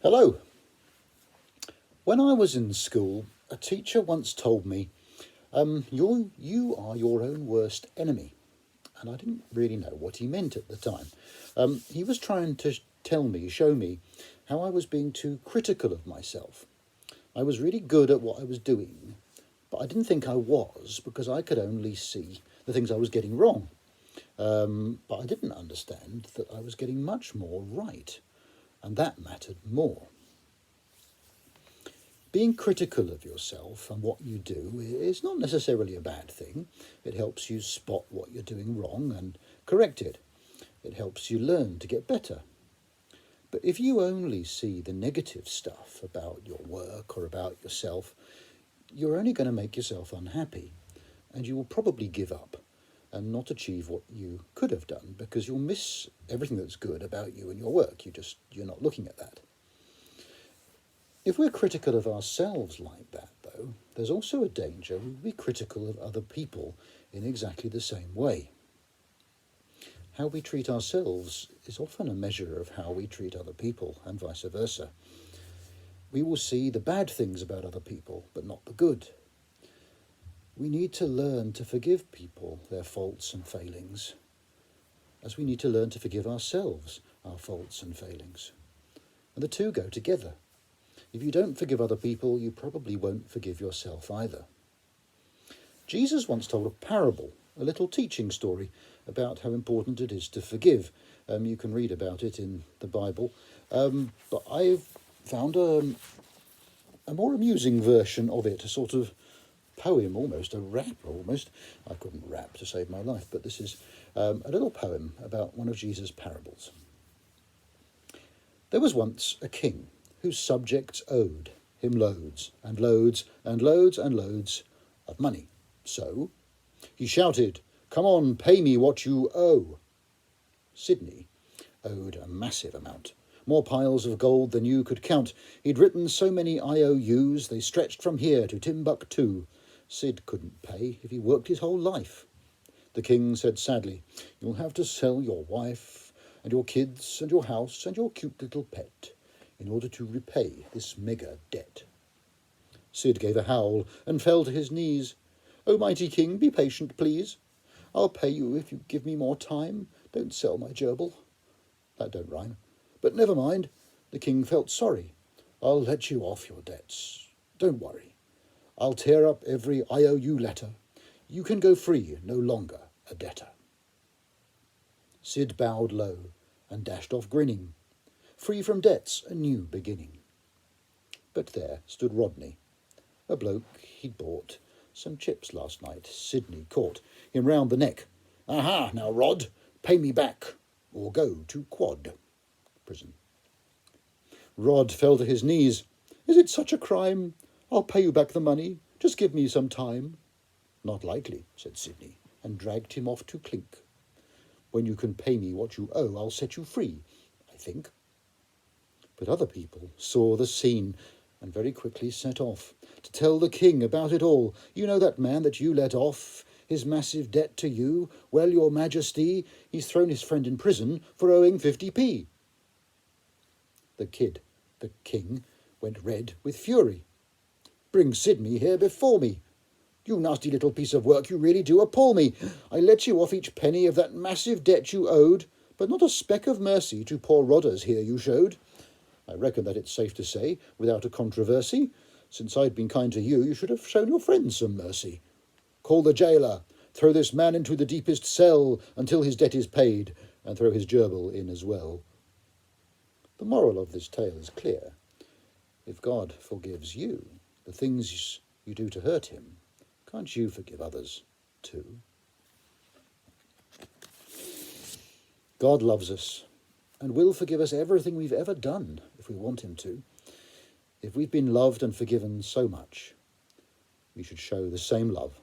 Hello. When I was in school, a teacher once told me, you are your own worst enemy. And I didn't really know what he meant at the time. He was trying to show me how I was being too critical of myself. I was really good at what I was doing, but I didn't think I was because I could only see the things I was getting wrong. But I didn't understand that I was getting much more right, and that mattered more. Being critical of yourself and what you do is not necessarily a bad thing. It helps you spot what you're doing wrong and correct it. It helps you learn to get better. But if you only see the negative stuff about your work or about yourself, you're only going to make yourself unhappy, and you will probably give up and not achieve what you could have done because you'll miss everything that's good about you and your work. You're not looking at that. If we're critical of ourselves like that, though, there's also a danger we'll be critical of other people in exactly the same way. How we treat ourselves is often a measure of how we treat other people, and vice versa. We will see the bad things about other people, but not the good. We need to learn to forgive people their faults and failings, as we need to learn to forgive ourselves our faults and failings. And the two go together. If you don't forgive other people, you probably won't forgive yourself either. Jesus once told a parable, a little teaching story about how important it is to forgive. You can read about it in the Bible. But I've found a more amusing version of it, a sort of poem almost, a rap almost. I couldn't rap to save my life, but this is a little poem about one of Jesus' parables. There was once a king whose subjects owed him loads and loads and loads and loads of money. So he shouted, "Come on, pay me what you owe." Sidney owed a massive amount, more piles of gold than you could count. He'd written so many IOUs, they stretched from here to Timbuktu. Sid couldn't pay if he worked his whole life. The king said sadly, "You'll have to sell your wife and your kids and your house and your cute little pet in order to repay this mega debt." Sid gave a howl and fell to his knees. "Oh, mighty king, be patient, please. I'll pay you if you give me more time. Don't sell my gerbil." That don't rhyme. But never mind. The king felt sorry. "I'll let you off your debts. Don't worry. I'll tear up every IOU letter. You can go free, no longer a debtor." Sid bowed low and dashed off grinning. Free from debts, a new beginning. But there stood Rodney, a bloke he'd bought some chips last night. Sidney caught him round the neck. "Aha, now Rod, pay me back, or go to quad prison." Rod fell to his knees. "Is it such a crime? I'll pay you back the money. Just give me some time." "Not likely," said Sidney, and dragged him off to Clink. "When you can pay me what you owe, I'll set you free, I think." But other people saw the scene and very quickly set off to tell the king about it all. "You know that man that you let off his massive debt to you? Well, your majesty, he's thrown his friend in prison for owing 50p. The king, went red with fury. "Bring Sidney here before me. You nasty little piece of work, you really do appall me. I let you off each penny of that massive debt you owed, but not a speck of mercy to poor Rodders here you showed. I reckon that it's safe to say, without a controversy, since I'd been kind to you, you should have shown your friends some mercy. Call the jailer, throw this man into the deepest cell until his debt is paid, and throw his gerbil in as well." The moral of this tale is clear. If God forgives you the things you do to hurt him, can't you forgive others too? God loves us and will forgive us everything we've ever done if we want him to. If we've been loved and forgiven so much, we should show the same love